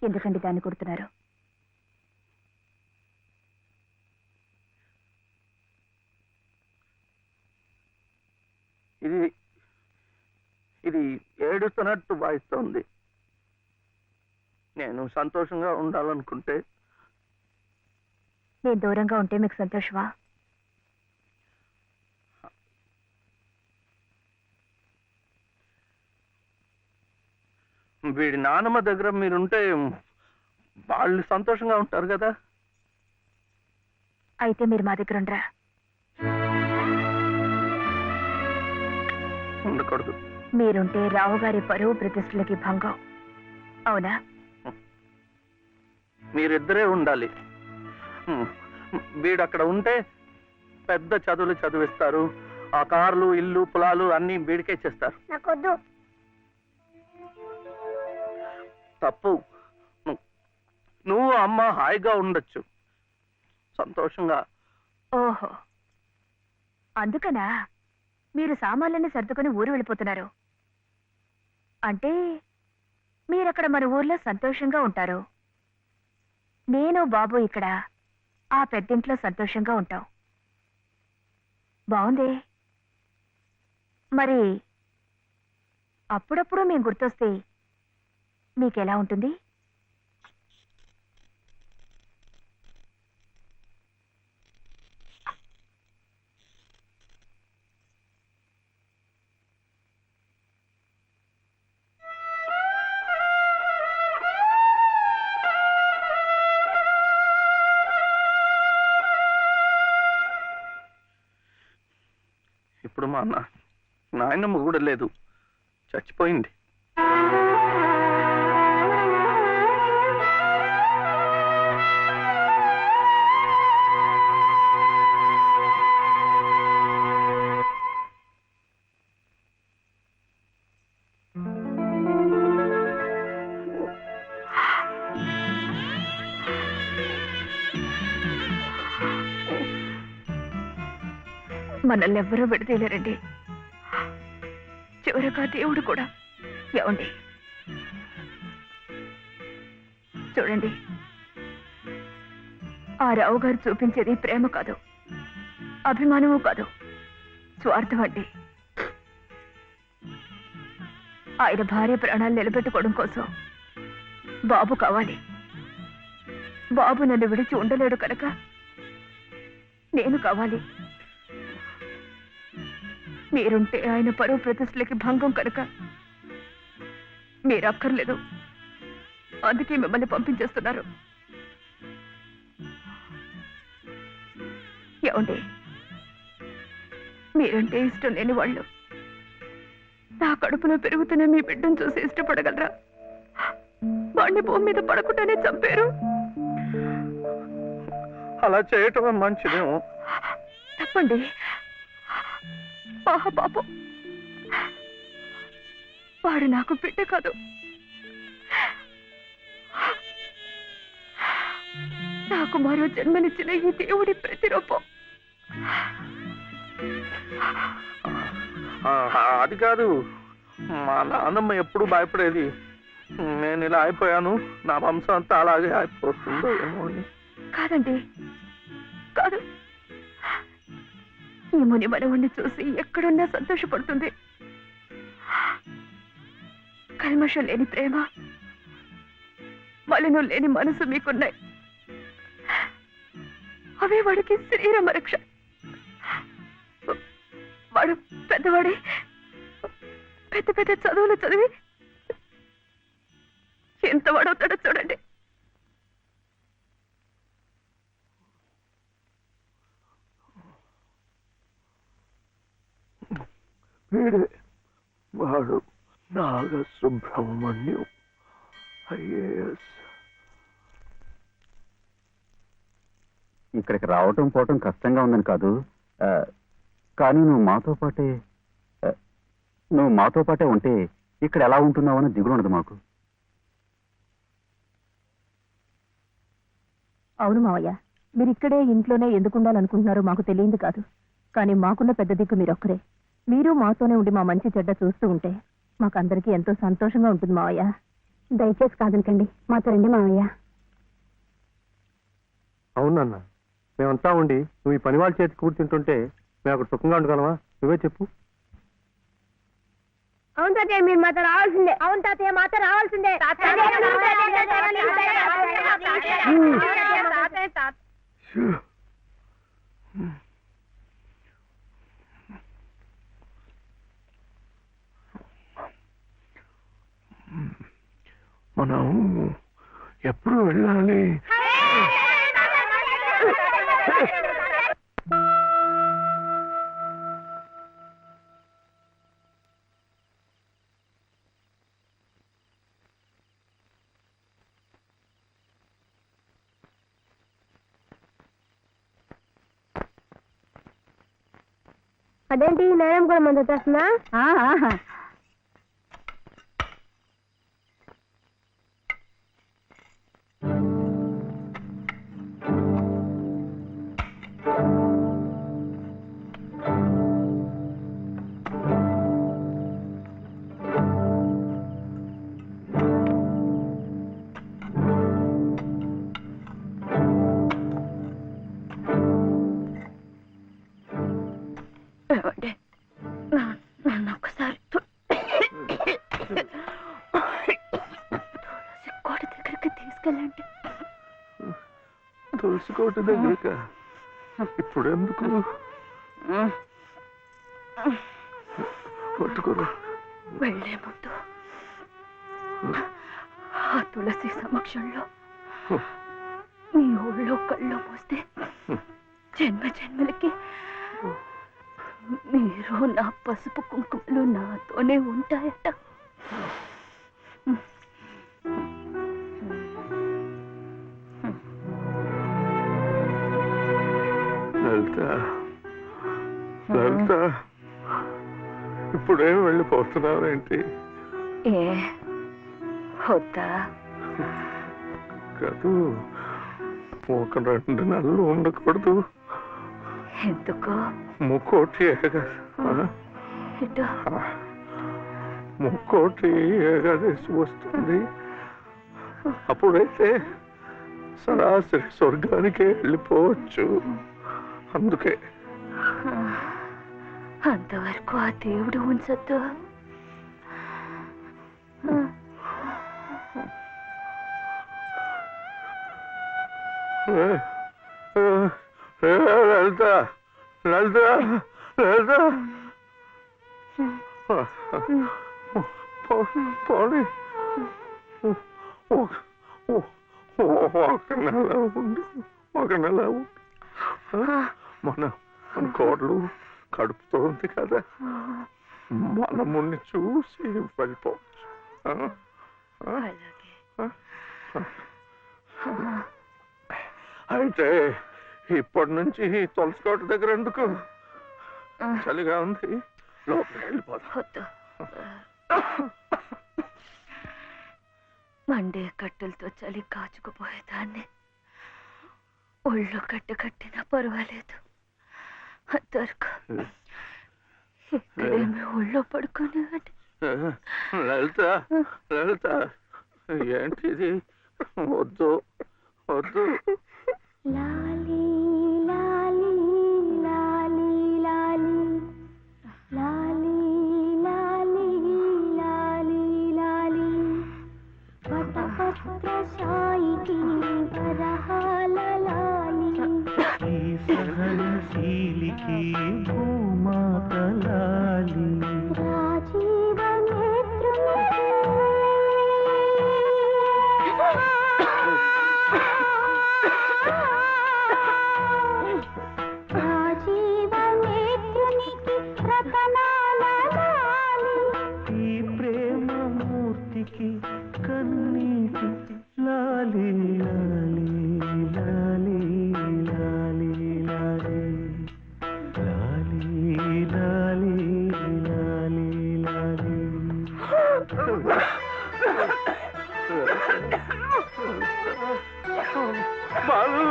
ఎందుకండి దాన్ని కుడుతున్నారు? ఇది ఇది ఏడుస్తున్నట్టు వాయిస్తోంది. నేను సంతోషంగా ఉండాలనుకుంటే నేను దూరంగా ఉంటే మీకు సంతోషమా? వీడి నానమ్మ దగ్గర మీరుంటే వాళ్ళు సంతోషంగా ఉంటారు కదా. అయితే మీరు మా దగ్గర ఉండరా? ఉండకూడదు. మీరుంటే రావుగారి పరువు ప్రతిష్టలకి భంగం. అవునా? మీరిద్దరే ఉండాలి. వీడు అక్కడ ఉంటే పెద్ద చదువులు చదివిస్తారు. ఆ కార్లు, ఇల్లు, పొలాలు అన్ని వీడికే చేస్తారు. నాకొద్దు. తప్పు. నువ్వు అమ్మ హాయిగా ఉండొచ్చు, సంతోషంగా. ఓహో, అందుకనా మీరు సామాన్లన్నీ సర్దుకొని ఊరు వెళ్ళిపోతున్నారు? అంటే మీరక్కడ మన ఊర్లో సంతోషంగా ఉంటారు, నేను బాబు ఇక్కడ ఆ పెద్దింట్లో సంతోషంగా ఉంటాం. బాగుంది. మరి అప్పుడప్పుడు మేము గుర్తొస్తే మీకెలా ఉంటుంది? ఇప్పుడు మా నాయనమ్మ కూడా లేదు, చచ్చిపోయింది. మనల్ని ఎవ్వరూ విడదీయలేరండి, చివరగా దేవుడు కూడా. ఏమండి, చూడండి, ఆ రావు గారు చూపించేది ప్రేమ కాదు, అభిమానము కాదు, స్వార్థం అండి. ఆయన భార్య ప్రాణాలు నిలబెట్టుకోవడం కోసం బాబు కావాలి. బాబు నన్ను విడిచి ఉండలేడు కనుక నేను కావాలి. మీరుంటే ఆయన పరువు ప్రతిష్టలకి భంగం కనుక మీరు అక్కర్లేదు, అందుకే మిమ్మల్ని పంపించేస్తున్నారు. ఏమండి, మీరంటే ఇష్టం లేని వాళ్ళు నా కడుపులో పెరుగుతున్న మీ బిడ్డను చూసి ఇష్టపడగలరా? వాడిని భూమి మీద పడకుండానే చంపారు. అలా చేయటం మంచిదేమో. తప్పండి. పాపం, వాడు నాకు బిడ్డ కాదు, నాకు మరో జన్మనిచ్చిన ఈ దేవుడి ప్రతిరూపం. అది కాదు, మా నాన్నమ్మ ఎప్పుడు భయపడేది నేను ఇలా అయిపోయాను, నా వంశం అంతా అలాగే అయిపోతుందో ఏమో అని. కాదండి, కాదు. ఈ ముని మనవుణ్ణి చూసి ఎక్కడున్నా సంతోషపడుతుంది. కల్మషం లేని ప్రేమ, మలినం లేని మనసు మీకున్నాయి. అవే వాడికి శ్రీరామ రక్ష. వాడు పెద్దవాడి పెద్ద పెద్ద చదువులు చదివి ఎంత వాడవుతాడో చూడండి. వీడే వాడు నాగసుబ్రహ్మణ్యం, IAS. ఇక్కడికి రావటం పోవటం కష్టంగా ఉందని కాదు, కానీ నువ్వు మాతో పాటే ఉంటే ఇక్కడ ఎలా ఉంటున్నావు అని దిగులు ఉండదు మాకు. అవును మావయ్య, మీరు ఇక్కడే ఇంట్లోనే ఎందుకు ఉండాలనుకుంటున్నారో మాకు తెలియదు కాదు, కానీ మాకున్న పెద్ద దిక్కు మీరొక్కరే. మీరు మాతోనే ఉండి మా మంచి చెడ్డ చూస్తూ ఉంటే మాకందరికీ ఎంతో సంతోషంగా ఉంటుంది మావయ్య. దయచేసి కాదనకండి, మాతో రండి మావయ్య. అవునన్న, మేమంతా ఉండి నువ్వు ఈ పని వాళ్ళ చేతి కూర్చుంటుంటే మేము అక్కడ సుఖంగా ఉండగలమా? నువ్వే చెప్పు. అవును తాతయ్య, మీరు మాతో రావాల్సిందే. అవును తాతయ్య, మాతో రావాల్సిందే. మనం ఎప్పుడు వెళ్ళాలి? అదేంటి నేరం కూడా మంది వచ్చేస్తున్నా? నన్ను ఒక్కసారి కోట దగ్గరికి తీసుకెళ్ళండి. తులసి కోట దగ్గరక ఇప్పుడు ఎందుకు? పట్టుకోరు. వెళ్లే ముందు ఆ తులసి సమక్షంలో నీ ఊళ్ళో కళ్ళు మూస్తే జన్మ జన్మలకి మీరు నా పసుపు కుంకుమలు నాతోనే ఉంటాయట. లలిత, లలిత, ఇప్పుడేం వెళ్ళిపోతున్నావేంటి? ఏ వద్దా? కాదు, ఒక 2 నెలలు ఉండకూడదు. ఎందుకు? ముక్కోటి ముక్కోటి ఏకాదశి వస్తుంది. అప్పుడైతే సరాసరి స్వర్గానికే వెళ్ళిపోవచ్చు. అందుకే అంతవరకు ఆ దేవుడు ఉంచద్దు. లలిత, లలిత, లలిత, పోనీ ఒక నెల ఉండు, ఒక నెల ఉండు. మన కోడలు కడుపుతోంది కదా, మనముని చూసి వెళ్ళిపోవచ్చు. అయితే ఇప్పటి నుంచి తులసికోట దగ్గర ఎందుకు? చలిగా ఉంది, లోపలికి వెళ్ళిపోతా. మండే కట్టెలతో చలి కాచుకుపోయేదాన్ని. ఒళ్ళు కట్టినా పర్వాలేదు. అంతవరకు ఇక్కడేమి ఒళ్ళో పడుకునేవాడి. లలిత, లలిత, ఏంటిది? వద్దు, వద్దు. లాలి లాలి లాలి లాలి లాలి లాలి లాలి లాలి పటపత్ర సాయికి వరహాల లాలి సహనశీలికి భూమాత లాలి రాజీవ నేత్రుని రాజీవ నేత్రునికి రతనాల లాలి ఈ ప్రేమ మూర్తికి కన్నీటి లాలి లాలి లాలి లాలి లాలి లాలి లాలి లాలి లాలి బాలు,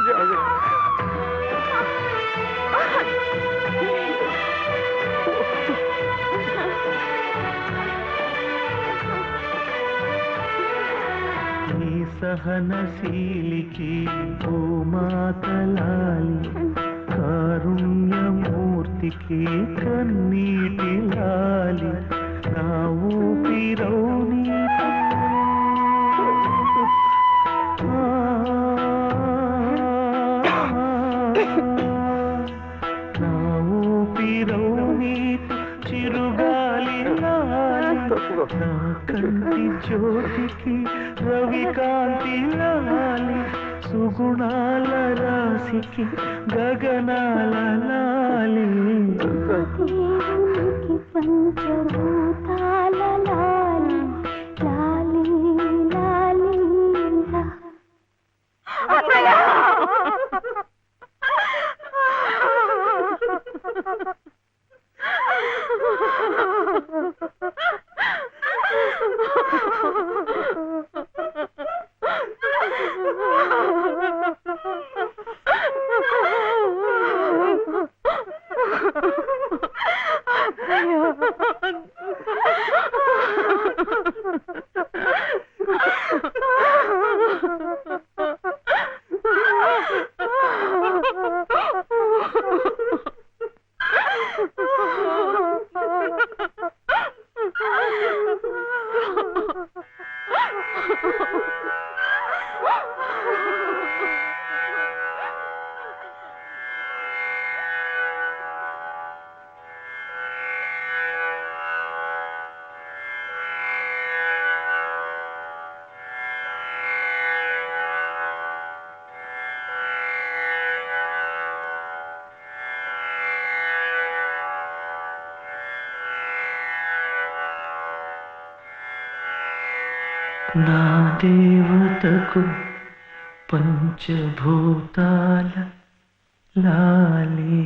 జాగ్రత్త. సహనశీలికి భూమాతలాలి కారుణ్యమూర్తికి కన్నీటి లాలి నా ఊపిరౌని నా ఊపిరౌని చిరుగాలి లాలి నా కంటి జ్యోతికి రవికాంతి లాలి సుగుణాల రాశికి గగనాల లాలి పంచభూతాల లాలి లాలి లాలి లా. నా దేవతకు పంచభూతాల లాలి